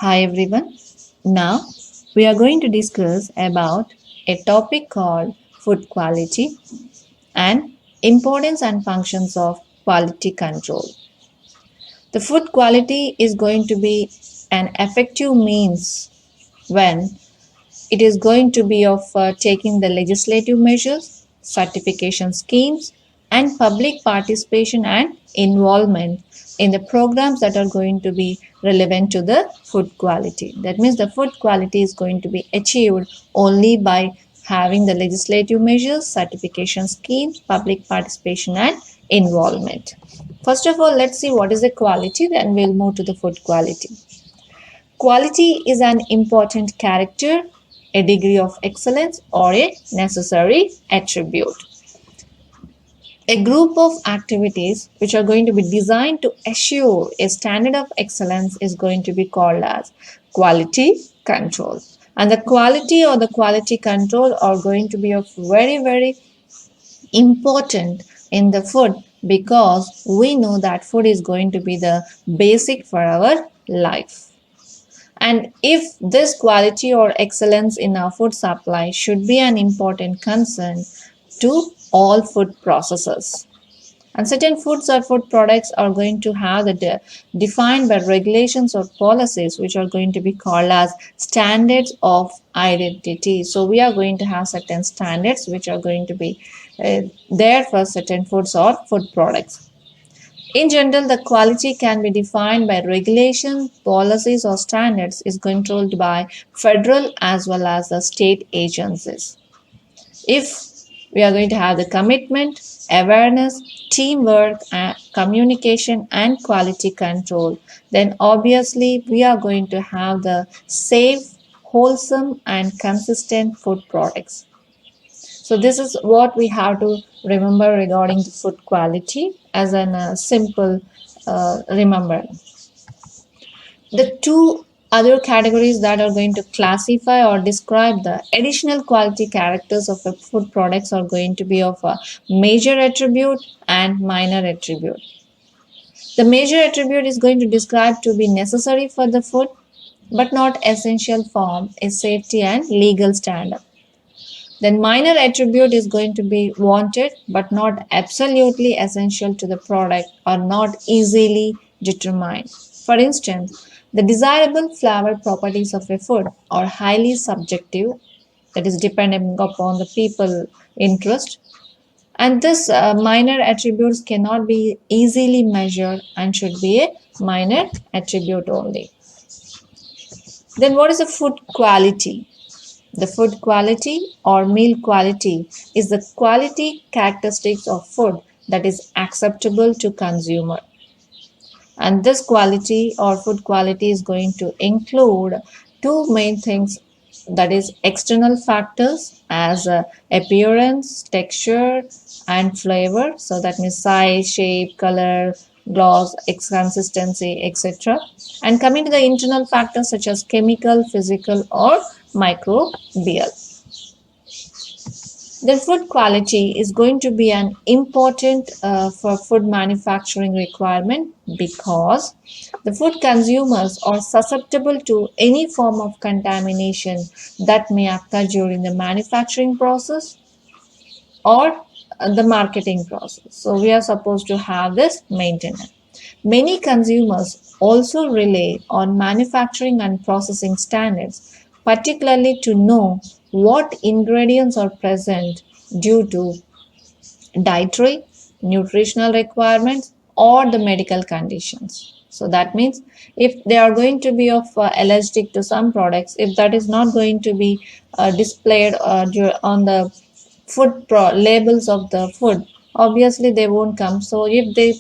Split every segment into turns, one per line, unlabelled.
Hi everyone. Now we are going to discuss about a topic called food quality and importance and functions of quality control. The food quality is going to be an effective means when it is going to be of taking the legislative measures, certification schemes, and public participation and involvement in the programs that are going to be relevant to the food quality. That means the food quality is going to be achieved only by having the legislative measures, certification schemes, public participation, and involvement. First of all, let's see what is the quality, then we'll move to the food quality. Quality is an important character, a degree of excellence, or a necessary attribute. A group of activities which are going to be designed to assure a standard of excellence is going to be called as quality control. And the quality or the quality control are going to be of very important in the food because we know that food is going to be the basic for our life. And if this quality or excellence in our food supply should be an important concern to all food processors. And certain foods or food products are going to have the defined by regulations or policies which are going to be called as standards of identity. So we are going to have certain standards which are going to be there for certain foods or food products. In general, the quality can be defined by regulation, policies, or standards is controlled by federal as well as the state agencies. If we are going to have the commitment, awareness, teamwork, communication, and quality control, then obviously we are going to have the safe, wholesome, and consistent food products. So this is what we have to remember regarding the food quality as a simple remember. The two other categories that are going to classify or describe the additional quality characters of a food products are going to be of a major attribute and minor attribute. The major attribute is going to describe to be necessary for the food but not essential form is safety and legal standard. Then minor attribute is going to be wanted but not absolutely essential to the product or not easily determined. For instance, the desirable flavor properties of a food are highly subjective, that is depending upon the people interest, and this minor attributes cannot be easily measured and should be a minor attribute only. Then what is the food quality? The food quality or meal quality is the quality characteristics of food that is acceptable to consumer. And this quality or food quality is going to include two main things, that is external factors as appearance, texture, and flavor. So that means size, shape, color, gloss, consistency, etc. And coming to the internal factors such as chemical, physical, or microbial. The food quality is going to be an important for food manufacturing requirement because the food consumers are susceptible to any form of contamination that may occur during the manufacturing process or the marketing process. So we are supposed to have this maintenance. Many consumers also rely on manufacturing and processing standards, particularly to know what ingredients are present due to dietary, nutritional requirements, or the medical conditions. So that means if they are going to be of allergic to some products, if that is not going to be displayed on the labels of the food, obviously they won't come. So if they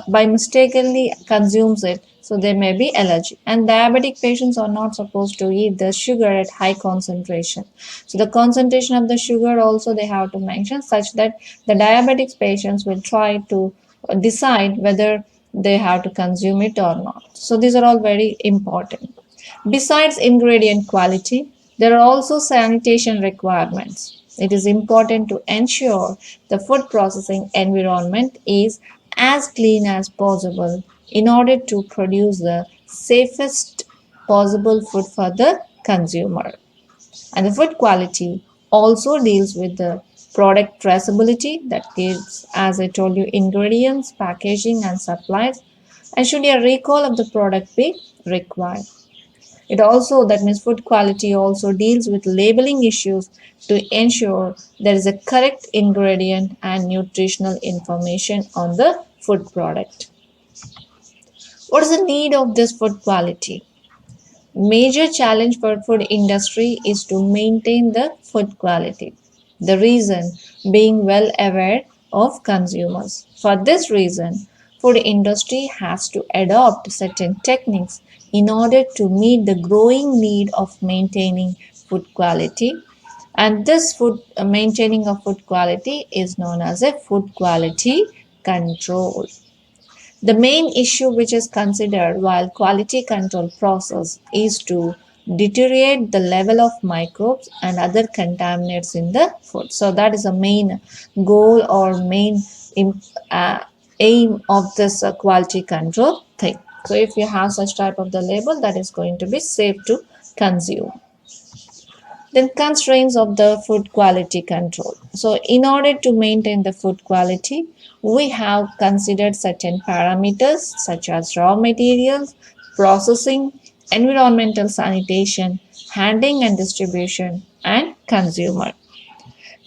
by mistakenly consumes it, so there may be allergy. And diabetic patients are not supposed to eat the sugar at high concentration. So the concentration of the sugar also they have to mention such that the diabetic patients will try to decide whether they have to consume it or not. So these are all very important. Besides ingredient quality, there are also sanitation requirements. It is important to ensure the food processing environment is as clean as possible in order to produce the safest possible food for the consumer. And the food quality also deals with the product traceability, that is, as I told you, ingredients, packaging, and supplies. And should a recall of the product be required? It also, that means food quality also deals with labeling issues to ensure there is a correct ingredient and nutritional information on the food product. What is the need of this food quality? Major challenge for food industry is to maintain the food quality. The reason being well aware of consumers. For this reason, food industry has to adopt certain techniques in order to meet the growing need of maintaining food quality. And this food maintaining of food quality is known as a food quality control. The main issue which is considered while quality control process is to deteriorate the level of microbes and other contaminants in the food. So that is the main goal or main uh, aim of this quality control thing. So if you have such type of the label, that is going to be safe to consume. Then constraints of the food quality control. So in order to maintain the food quality, we have considered certain parameters such as raw materials, processing, environmental sanitation, handling and distribution, and consumer.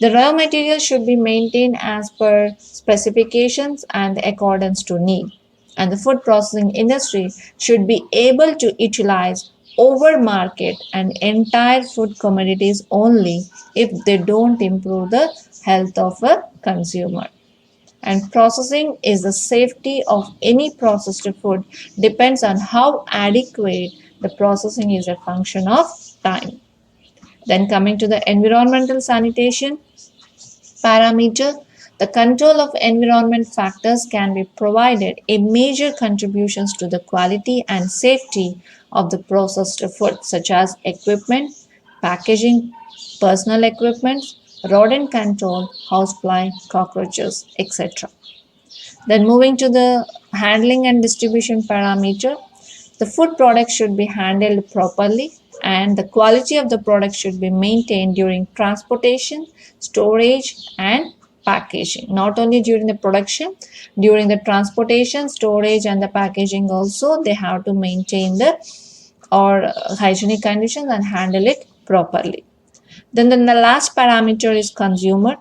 The raw material should be maintained as per specifications and accordance to need. And the food processing industry should be able to utilize over market and entire food commodities only if they don't improve the health of a consumer. And processing is the safety of any processed food depends on how adequate the processing is a function of time. Then coming to the environmental sanitation parameter, the control of environment factors can be provided a major contributions to the quality and safety of the processed food such as equipment, packaging, personal equipment, rodent control, housefly, cockroaches, etc. Then moving to the handling and distribution parameter, the food product should be handled properly and the quality of the product should be maintained during transportation, storage and packaging. Not only during the production, during the transportation, storage and the packaging also they have to maintain the or hygienic conditions and handle it properly. Then the last parameter is consumer.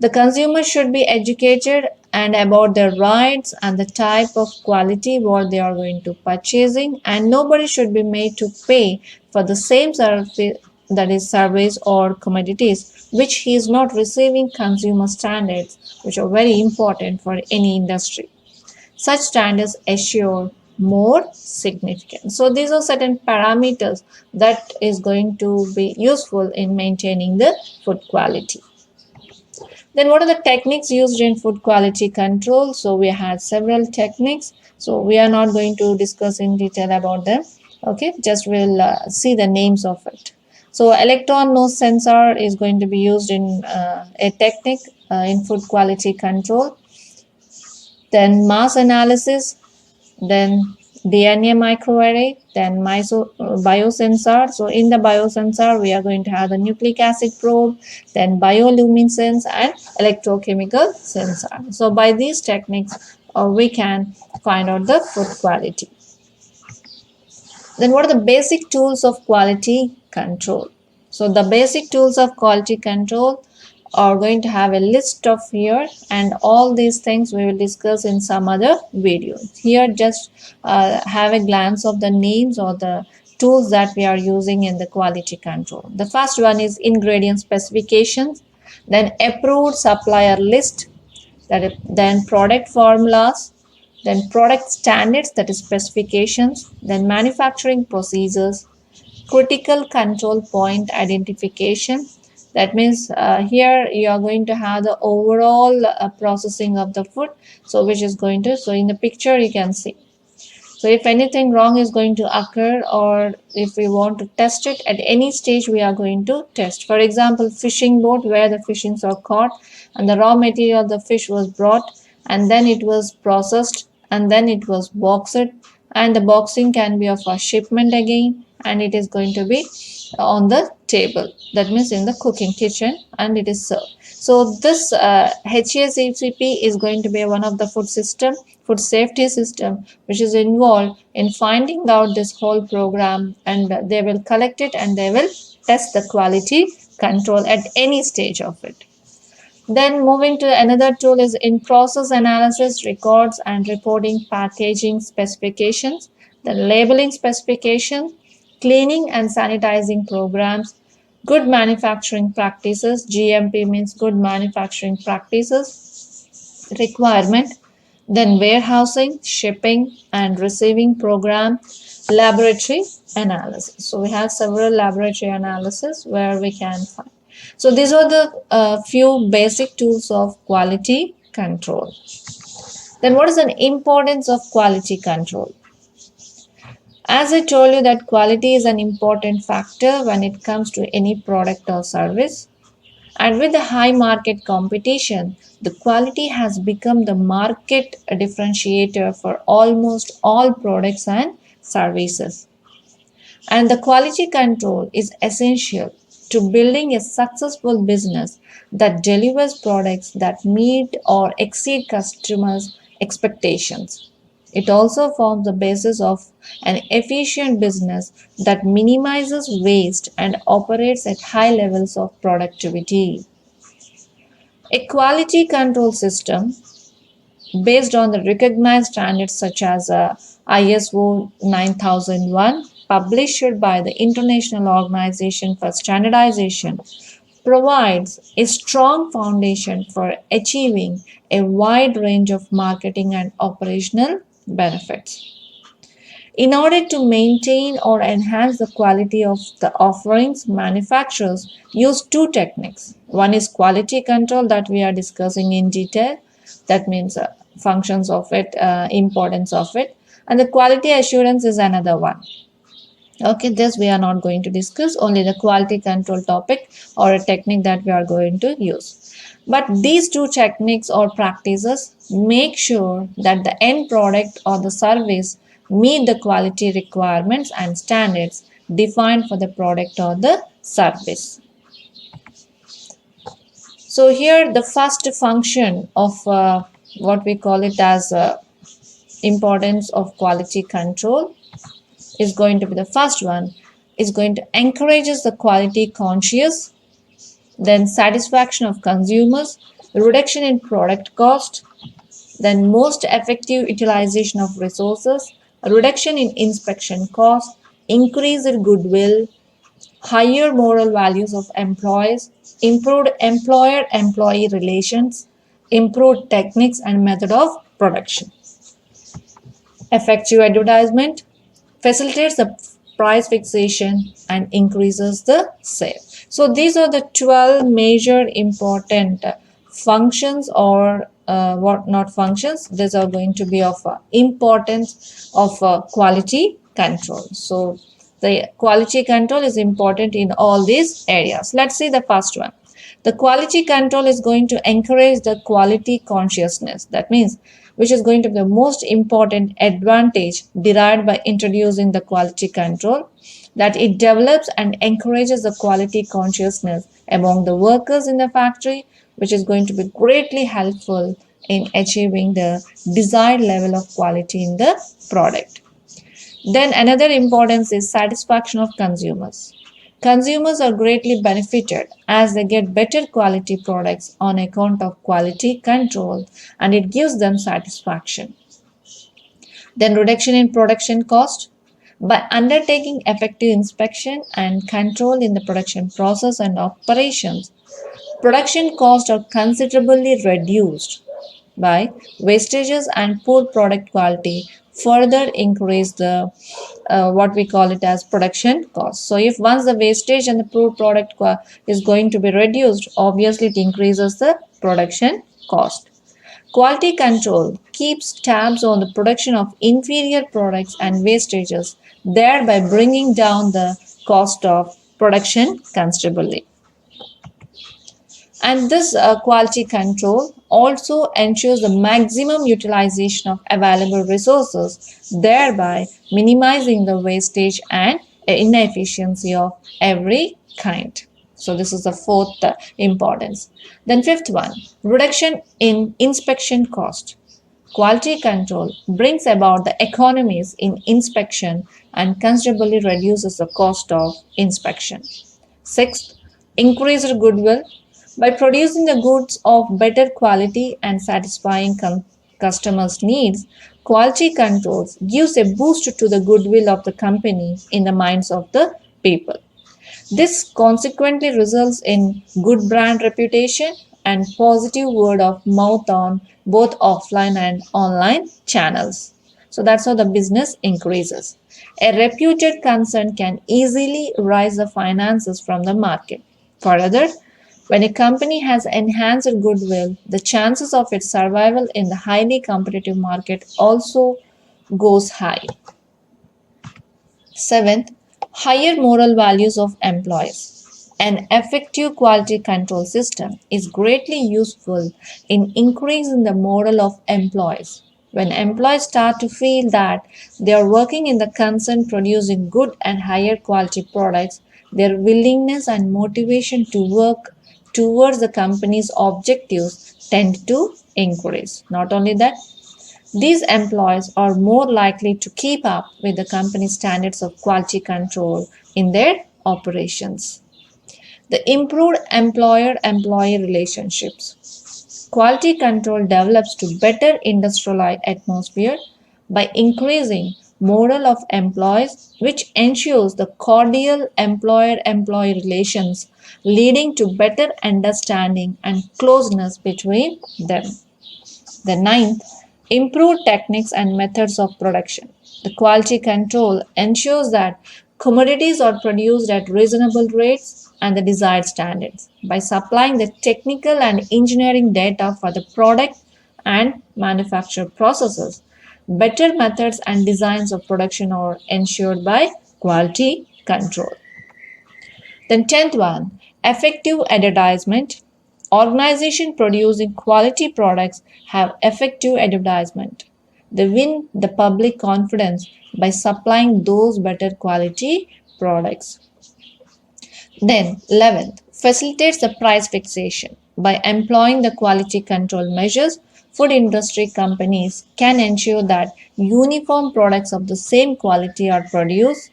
The consumer should be educated and about their rights and the type of quality what they are going to purchasing, and nobody should be made to pay for the same service, that is service or commodities which he is not receiving. Consumer standards which are very important for any industry. Such standards assure more significant. So these are certain parameters that is going to be useful in maintaining the food quality. Then what are the techniques used in food quality control? So we had several techniques. So we are not going to discuss in detail about them. Okay, just we'll see the names of it. So electron nose sensor is going to be used in a technique in food quality control. Then mass analysis, then DNA microarray, then biosensor. So in the biosensor, we are going to have the nucleic acid probe, then bioluminescence and electrochemical sensor. So by these techniques, we can find out the food quality. Then what are the basic tools of quality control? So the basic tools of quality control are going to have a list of here, and all these things we will discuss in some other videos. Here just have a glance of the names or the tools that we are using in the quality control. The first one is ingredient specifications, then approved supplier list, then product formulas, then product standards, that is specifications, then manufacturing procedures, critical control point identification. That means here you are going to have the overall processing of the food. So which is going to, so in the picture you can see. So if anything wrong is going to occur, or if we want to test it at any stage, we are going to test. For example, fishing boat where the fishings are caught and the raw material of the fish was brought and then it was processed and then it was boxed and the boxing can be of a shipment again, and it is going to be on the table, that means in the cooking kitchen, and it is served. So this HACCP is going to be one of the food safety system, which is involved in finding out this whole program, and they will collect it and they will test the quality control at any stage of it. Then moving to another tool is in-process analysis, records and reporting packaging specifications, then labeling specification, cleaning and sanitizing programs, good manufacturing practices, GMP means good manufacturing practices, requirement, then warehousing, shipping and receiving program, laboratory analysis. So we have several laboratory analysis where we can find. So these are the few basic tools of quality control. Then what is the importance of quality control? As I told you that quality is an important factor when it comes to any product or service. And with the high market competition, the quality has become the market differentiator for almost all products and services. And the quality control is essential to building a successful business that delivers products that meet or exceed customers' expectations. It also forms the basis of an efficient business that minimizes waste and operates at high levels of productivity. A quality control system based on the recognized standards such as ISO 9001, published by the International Organization for Standardization, provides a strong foundation for achieving a wide range of marketing and operational benefits. In order to maintain or enhance the quality of the offerings, manufacturers use two techniques. One is quality control that we are discussing in detail, that means functions of it, importance of it, and the quality assurance is another one. Okay, this we are not going to discuss, only the quality control topic or a technique that we are going to use. But these two techniques or practices make sure that the end product or the service meet the quality requirements and standards defined for the product or the service. So here the first function of what we call it as importance of quality control is going to be the first one, is going to encourages the quality conscious, then satisfaction of consumers, reduction in product cost, then most effective utilization of resources, reduction in inspection cost, increased goodwill, higher moral values of employees, improved employer-employee relations, improved techniques and method of production. Effective advertisement facilitates the price fixation and increases the sale. So these are the 12 major important functions or what not functions. These are going to be of importance of quality control. So the quality control is important in all these areas. Let's see the first one. The quality control is going to encourage the quality consciousness. That means which is going to be the most important advantage derived by introducing the quality control, that it develops and encourages the quality consciousness among the workers in the factory, which is going to be greatly helpful in achieving the desired level of quality in the product. Then another importance is satisfaction of consumers. Consumers are greatly benefited as they get better quality products on account of quality control, and it gives them satisfaction. Then reduction in production cost. By undertaking effective inspection and control in the production process and operations, production costs are considerably reduced. By wastages and poor product quality further increase the what we call it as production cost. So if once the wastage and the poor product is going to be reduced, obviously it increases the production cost. Quality control keeps tabs on the production of inferior products and wastages, thereby bringing down the cost of production considerably. And this quality control also ensures the maximum utilization of available resources, thereby minimizing the wastage and inefficiency of every kind. So this is the fourth importance. Then fifth one, reduction in inspection cost. Quality control brings about the economies in inspection and considerably reduces the cost of inspection. Sixth, increased goodwill. By producing the goods of better quality and satisfying customers' needs, quality controls gives a boost to the goodwill of the company in the minds of the people. This consequently results in good brand reputation and positive word of mouth on both offline and online channels. So that's how the business increases. A reputed concern can easily raise the finances from the market. Further, when a company has enhanced goodwill, the chances of its survival in the highly competitive market also goes high. Seventh, higher moral values of employees. An effective quality control system is greatly useful in increasing the morale of employees. When employees start to feel that they are working in the concern producing good and higher quality products, their willingness and motivation to work towards the company's objectives tend to increase. Not only that, these employees are more likely to keep up with the company's standards of quality control in their operations. The improved employer employee relationships. Quality control develops to better industrial atmosphere by increasing morale of employees, which ensures the cordial employer employee relations, leading to better understanding and closeness between them. The ninth, improved techniques and methods of production. The quality control ensures that commodities are produced at reasonable rates and the desired standards. By supplying the technical and engineering data for the product and manufacture processes, better methods and designs of production are ensured by quality control. Then 10th one, effective advertisement. Organization producing quality products have effective advertisement. They win the public confidence by supplying those better quality products. Then 11th, facilitates the price fixation. By employing the quality control measures, food industry companies can ensure that uniform products of the same quality are produced,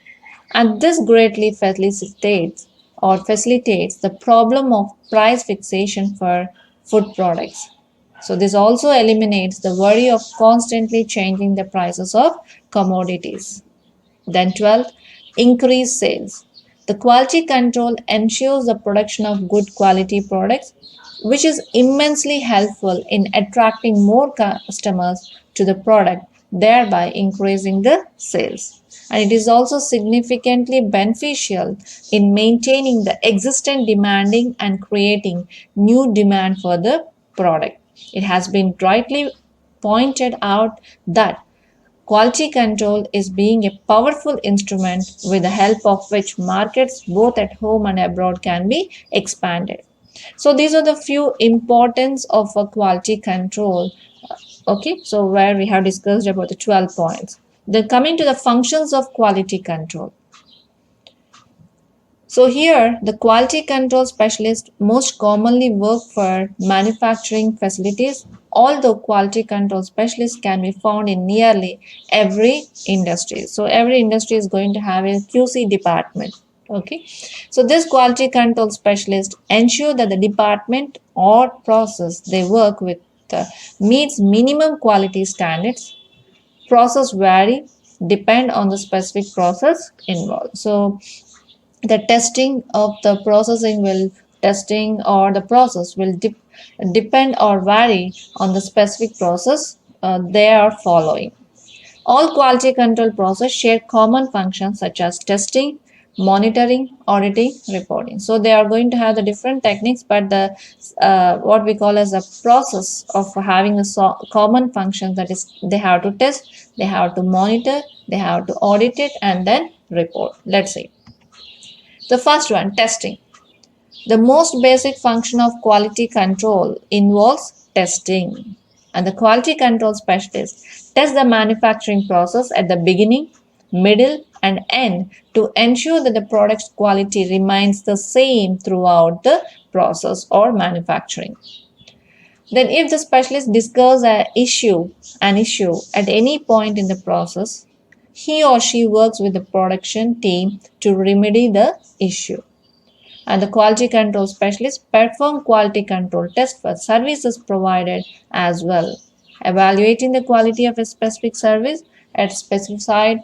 and this greatly facilitates the problem of price fixation for food products. So this also eliminates the worry of constantly changing the prices of commodities. Then 12th, increase sales. The quality control ensures the production of good quality products, which is immensely helpful in attracting more customers to the product, thereby increasing the sales. And it is also significantly beneficial in maintaining the existing demanding and creating new demand for the product. It has been rightly pointed out that quality control is being a powerful instrument with the help of which markets both at home and abroad can be expanded. So these are the few importance of a quality control. Okay, so where we have discussed about the 12 points. Then coming to the functions of quality control. So here, the quality control specialists most commonly work for manufacturing facilities, although quality control specialists can be found in nearly every industry. So every industry is going to have a QC department. Okay, so this quality control specialist ensure that the department or process they work with meets minimum quality standards. Process vary depend on the specific process involved. So the testing of the processing will testing or the process will depend or vary on the specific process they are following. All quality control process share common functions such as testing, monitoring, auditing, reporting. So they are going to have the different techniques, but the what we call as a process of having a common function, that is they have to test, they have to monitor, they have to audit it, and then report. Let's see. The first one, testing. The most basic function of quality control involves testing, and the quality control specialist tests the manufacturing process at the beginning, middle, and end to ensure that the product's quality remains the same throughout the process or manufacturing. Then, if the specialist discovers an issue at any point in the process, he or she works with the production team to remedy the issue. And the quality control specialists perform quality control tests for services provided as well, evaluating the quality of a specific service at specified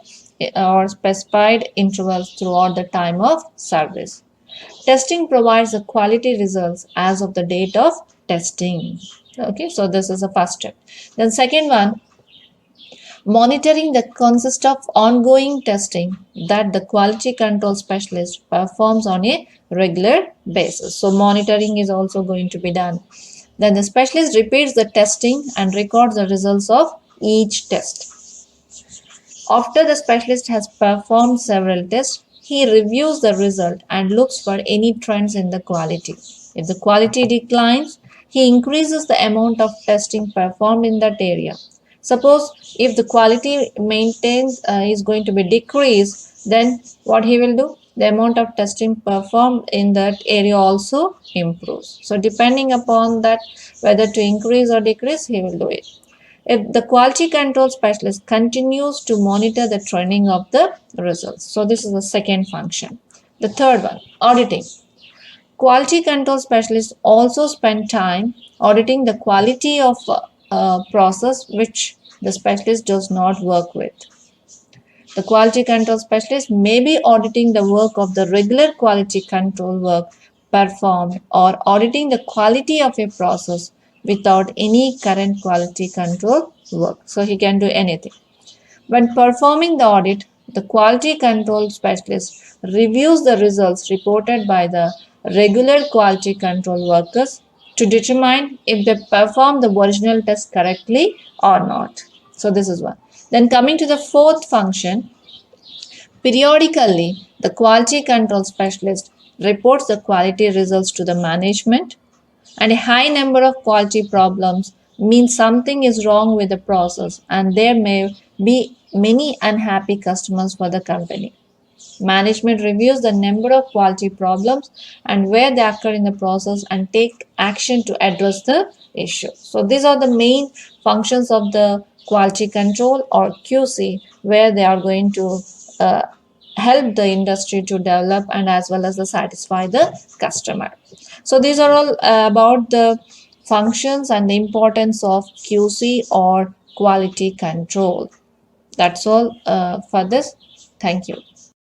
intervals throughout the time of service. Testing provides the quality results as of the date of testing. Okay, so this is the first step. Then second one, monitoring that consists of ongoing testing that the quality control specialist performs on a regular basis. So monitoring is also going to be done. Then the specialist repeats the testing and records the results of each test. After the specialist has performed several tests, he reviews the result and looks for any trends in the quality. If the quality declines, he increases the amount of testing performed in that area. Suppose if the quality maintains is going to be decreased, then what he will do? The amount of testing performed in that area also improves. So depending upon that, whether to increase or decrease, he will do it. If the quality control specialist continues to monitor the trending of the results. So this is the second function. The third one, auditing. Quality control specialists also spend time auditing the quality of a process which the specialist does not work with. The quality control specialist may be auditing the work of the regular quality control work performed or auditing the quality of a process without any current quality control work. So he can do anything. When performing the audit, the quality control specialist reviews the results reported by the regular quality control workers to determine if they performed the original test correctly or not. So this is one. Then coming to the fourth function, periodically the quality control specialist reports the quality results to the management, and a high number of quality problems means something is wrong with the process and there may be many unhappy customers for the company. Management reviews the number of quality problems and where they occur in the process and take action to address the issue. So these are the main functions of the quality control or QC, where they are going to uh, help the industry to develop and as well as satisfy the customer. So these are all about the functions and the importance of QC or quality control. That's all for this. Thank you.